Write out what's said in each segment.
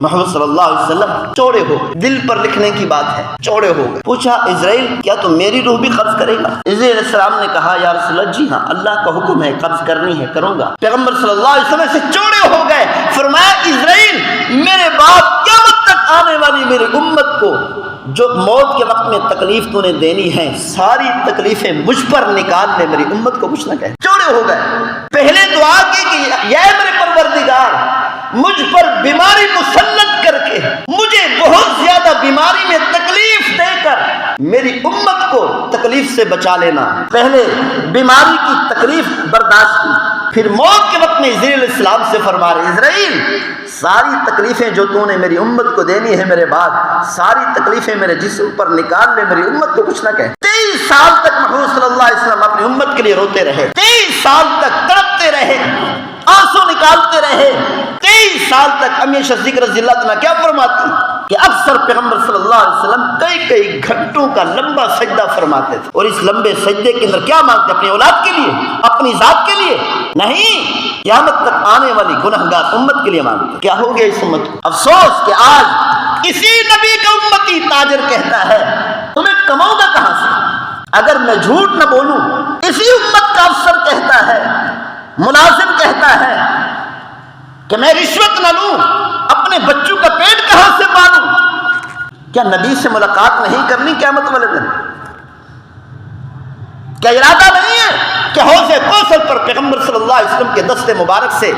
محمد صلی اللہ علیہ وسلم چوڑے ہو گئے، دل پر لکھنے کی بات ہے، چوڑے ہو گئے۔ پوچھا اسرائیل کیا تو میری روح بھی قبض کرے گا؟ اسرائیل علیہ السلام نے کہا یا رسول اللہ جی ہاں، اللہ کا حکم ہے، قبض کرنی ہے، کروں گا۔ پیغمبر صلی اللہ علیہ وسلم سے چوڑے ہو گئے، فرمایا اسرائیل میرے بعد قیامت تک آنے والی میری امت کو جو موت کے وقت میں تکلیف تو نے دینی ہے، ساری تکلیفیں مجھ پر نکال لے، میری امت کو کچھ نہ کہے۔ چوڑے ہو گئے، پہلے دعا کی کہ یا میرے پروردگار مجھ پر بیماری مسلط کر کے مجھے بہت زیادہ بیماری میں تکلیف دے کر میری امت کو تکلیف سے بچا لینا۔ پہلے بیماری کی تکلیف برداشت کی، پھر موت کے وقت میں اسرائیل علیہ السلام سے فرما رہے اسرائیل ساری تکلیفیں جو تو نے میری امت کو دینی ہے میرے بعد، ساری تکلیفیں میرے جسم پر نکال لے، میری امت کو کچھ نہ کہے۔ 23 سال تک محمد صلی اللہ علیہ وسلم اپنی امت کے لیے روتے رہے، 23 سال تک تڑپتے رہے، آنسو نکالتے رہے۔ 23 سال تک امی صدیق رضی اللہ عنہ کیا فرماتی کہ اکثر پیغمبر صلی اللہ علیہ وسلم کئی گھنٹوں کا لمبا سجدہ فرماتے تھے، اور اس لمبے سجدے کے اندر کیا مانگتے؟ اپنی اولاد کے لیے، اپنی ذات کے لیے نہیں، قیامت تک آنے والی گنہگار امت کے لیے مانگتے۔ کیا ہو گیا اس امت کو؟ افسوس کہ آج اسی نبی کا امتی تاجر کہتا ہے تمہیں کماؤں گا کہاں سے؟ اگر میں جھوٹ نہ بولوں، اسی امت کا افسر کہتا ہے، ملازم کہتا ہے کہ میں رشوت نہ لوں، اپنے بچوں کا پیٹ کہاں سے پالوں؟ کیا نبی سے ملاقات نہیں کرنی قیامت والے دن؟ کیا ارادہ نہیں ہے کہ حوض کوثر پر پیغمبر صلی اللہ علیہ وسلم کے دست مبارک سے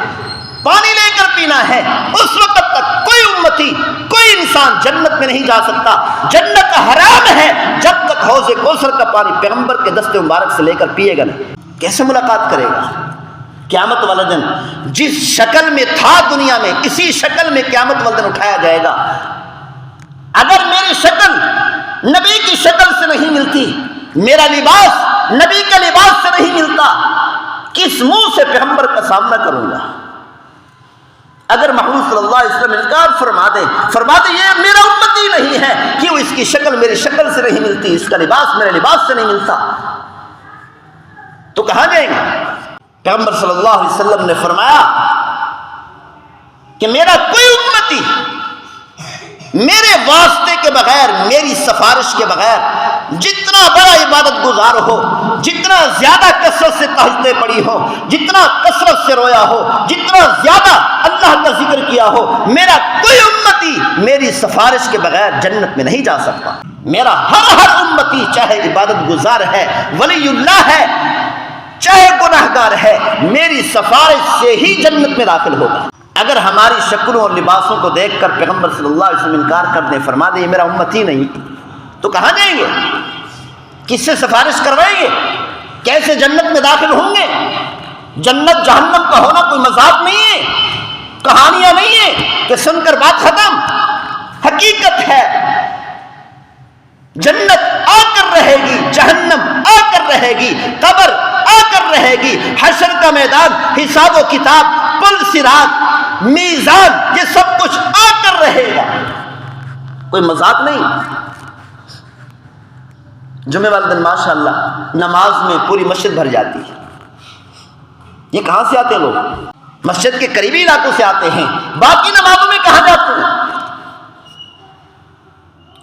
پانی لے کر پینا ہے؟ اس وقت تک کوئی امتی، کوئی انسان جنت میں نہیں جا سکتا، جنت حرام ہے جب تک حوض کوثر کا پانی پیغمبر کے دست مبارک سے لے کر پیے گا نہیں۔ کیسے ملاقات کرے گا؟ قیامت والا دن جس شکل میں تھا دنیا میں، اسی شکل میں قیامت والا دن اٹھایا جائے گا۔ اگر میری شکل نبی کی شکل سے نہیں ملتی، میرا لباس نبی کا لباس سے نہیں ملتا، کس منہ سے پیغمبر کا سامنا کروں گا؟ اگر محمود صلی اللہ علیہ وسلم انکار فرما دے یہ میرا امتی نہیں ہے، کیوں اس کی شکل میری شکل سے نہیں ملتی، اس کا لباس میرے لباس سے نہیں ملتا، تو کہاں جائیں گے؟ پیغمبر صلی اللہ علیہ وسلم نے فرمایا کہ میرا کوئی امتی میرے واسطے کے بغیر، میری سفارش کے بغیر جتنا بڑا عبادت گزار ہو، جتنا زیادہ کثرت سے تہجدیں پڑھی ہو، جتنا کثرت سے رویا ہو، جتنا زیادہ اللہ کا ذکر کیا ہو، میرا کوئی امتی میری سفارش کے بغیر جنت میں نہیں جا سکتا۔ میرا ہر امتی چاہے عبادت گزار ہے، ولی اللہ ہے، چاہے گناہگار ہے، میری سفارش سے ہی جنت میں داخل ہوگا۔ اگر ہماری شکلوں اور لباسوں کو دیکھ کر پیغمبر صلی اللہ علیہ وسلم انکار کر دیں، فرما دیں یہ میرا امتی نہیں، تو کہاں جائیں گے؟ کس سے سفارش کروائیں گے؟ کیسے جنت میں داخل ہوں گے؟ جنت جہنم کا ہونا کوئی مذاق نہیں ہے، کہانیاں نہیں ہے کہ سن کر بات ختم، حقیقت ہے۔ جنت آ کر رہے گی، جہنم آ کر رہے گی، قبر آ کر رہے گی، حشر کا میدان، حساب و کتاب، پل صراط، میزان، یہ سب کچھ آ کر رہے گا، کوئی مذاق نہیں۔ جمعہ والے دن ماشاءاللہ نماز میں پوری مسجد بھر جاتی ہے۔ یہ کہاں سے آتے ہیں لوگ؟ مسجد کے قریبی علاقوں سے آتے ہیں، باقی نمازوں میں کہاں جاتے ہیں؟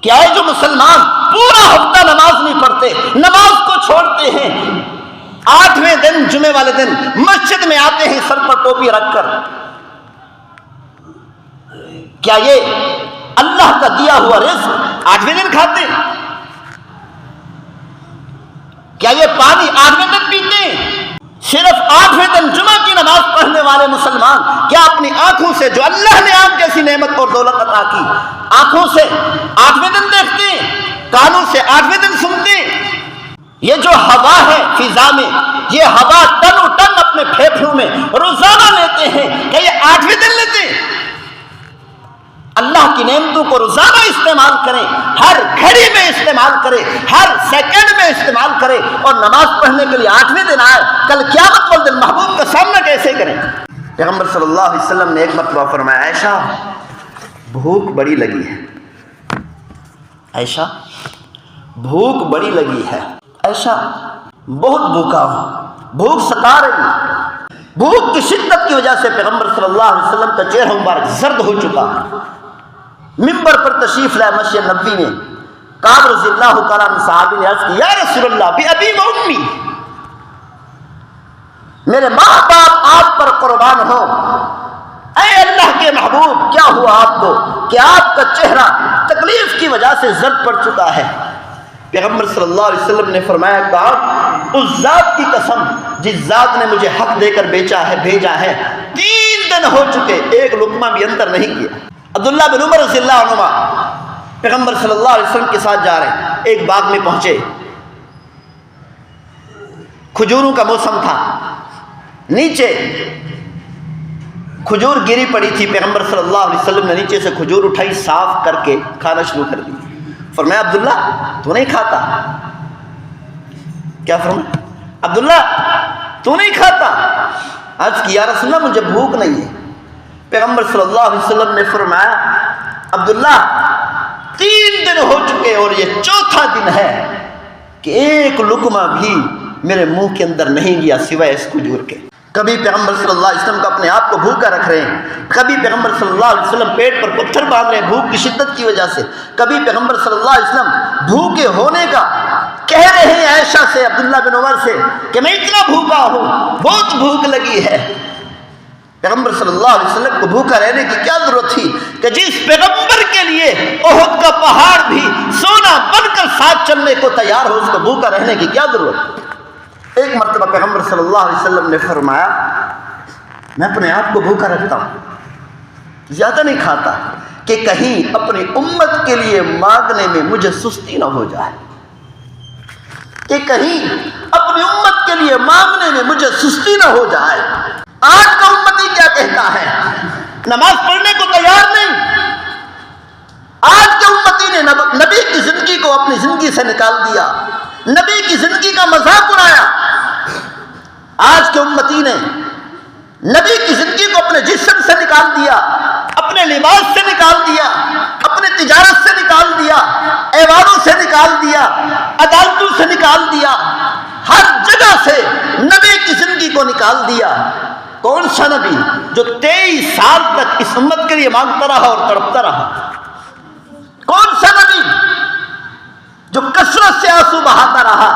کیا ہے جو مسلمان پورا ہفتہ نماز نہیں پڑھتے، نماز کو چھوڑتے ہیں، 8ویں دن جمعے والے دن مسجد میں آتے ہیں سر پر ٹوپی رکھ کر، کیا یہ اللہ کا دیا ہوا رزق 8ویں دن کھاتے ہیں؟ کیا یہ پانی 8ویں دن پیتے ہیں؟ صرف 8ویں دن جمعہ کی نماز پڑھنے والے مسلمان کیا اپنی آنکھوں سے جو اللہ نے آنکھ جیسی نعمت اور دولت عطا کی، آنکھوں سے 8ویں دن دیکھتے ہیں، کانوں سے 8ویں دن سنتے ہیں؟ یہ جو ہوا ہے فضا میں، یہ ہوا ٹن ٹن اپنے پھیپھڑوں میں روزانہ لیتے ہیں، کیا یہ 8ویں دن لیتے ہیں؟ اللہ کی نعمتوں کو روزانہ استعمال کریں، ہر گھڑی میں استعمال کریں، ہر سیکنڈ میں استعمال کریں، اور نماز پڑھنے کے لیے 8ویں دن آئے، کل قیامت والے دن محبوب کا سامنا کیسے کریں؟ پیغمبر صلی اللہ علیہ وسلم نے ایک مرتبہ فرمایا عائشہ بھوک بڑی لگی ہے، عائشہ بھوک بڑی لگی ہے، عائشہ بہت بھوکا ہوں، بھوک ستا رہی، بھوک کی شدت کی وجہ سے پیغمبر صلی اللہ علیہ وسلم کا چہرہ مبارک زرد ہو چکا، ممبر پر تشریف لائے مسجد نبوی میں. کعب رضی اللہ تعالیٰ عنہ صحابی نے عرض کی یا رسول اللہ بی ابی و امی، میرے ماں باپ آپ پر قربان ہو، اے اللہ کے محبوب کیا ہوا آپ کو کہ آپ کا چہرہ تکلیف کی وجہ سے زرد پڑ چکا ہے؟ پیغمبر صلی اللہ علیہ وسلم نے فرمایا کعب اس ذات کی قسم جس ذات نے مجھے حق دے کر بھیجا ہے 3 دن ہو چکے ایک لقمہ بھی اندر نہیں کیا. عبداللہ بن عمر رضی اللہ عنہما پیغمبر صلی اللہ علیہ وسلم کے ساتھ جا رہے ہیں، ایک باغ میں پہنچے، کھجوروں کا موسم تھا، نیچے کھجور گری پڑی تھی. پیغمبر صلی اللہ علیہ وسلم نے نیچے سے کھجور اٹھائی، صاف کر کے کھانا شروع کر دی. فرمایا عبداللہ تو نہیں کھاتا؟ کیا فرمایا؟ عبداللہ تو نہیں کھاتا؟ عرض کی یا رسول اللہ مجھے بھوک نہیں ہے. پیغمبر صلی اللہ علیہ وسلم نے فرمایا عبداللہ 3 دن ہو چکے اور یہ 4تھا دن ہے کہ ایک لقمہ بھی میرے منہ کے اندر نہیں گیا سوائے اس کھجور کے. کبھی پیغمبر صلی اللہ علیہ وسلم کو اپنے آپ کو بھوکا رکھ رہے ہیں، کبھی پیغمبر صلی اللہ علیہ وسلم پیٹ پر پتھر باندھ رہے ہیں بھوک کی شدت کی وجہ سے، کبھی پیغمبر صلی اللہ علیہ وسلم بھوکے ہونے کا کہہ رہے ہیں عائشہ سے، عبداللہ بن عمر سے کہ میں اتنا بھوکا ہوں، بہت بھوک لگی ہے. پیغمبر صلی اللہ علیہ وسلم کو بھوکا رہنے کی کیا ضرورت تھی کہ جس پیغمبر کے لیے احد کا پہاڑ بھی سونا بن کر ساتھ چلنے کو تیار ہو، اس کو بھوکا رہنے کی کیا ضرورت؟ ایک مرتبہ پیغمبر صلی اللہ علیہ وسلم نے فرمایا میں اپنے آپ کو بھوکا رکھتا ہوں، زیادہ نہیں کھاتا کہ کہیں اپنی امت کے لیے مانگنے میں مجھے سستی نہ ہو جائے، کہ کہیں اپنی امت کے لیے مانگنے میں مجھے سستی نہ ہو جائے. آج کا امتی کیا کہتا ہے؟ نماز پڑھنے کو تیار نہیں. آج کے امتی نے نبی کی زندگی کو اپنی زندگی سے نکال دیا، نبی کی زندگی کا مذاق اڑایا. آج کے امتی نے نبی کی زندگی کو اپنے جسم سے نکال دیا، اپنے لباس سے نکال دیا، اپنے تجارت سے نکال دیا، ایوانوں سے نکال دیا، عدالتوں سے نکال دیا، ہر جگہ سے نبی کی زندگی کو نکال دیا. کون سا نبی جو 23 سال تک اس امت کے لیے مانگتا رہا اور تڑپتا رہا؟ کون سا نبی جو کثرت سے آنسو بہاتا رہا؟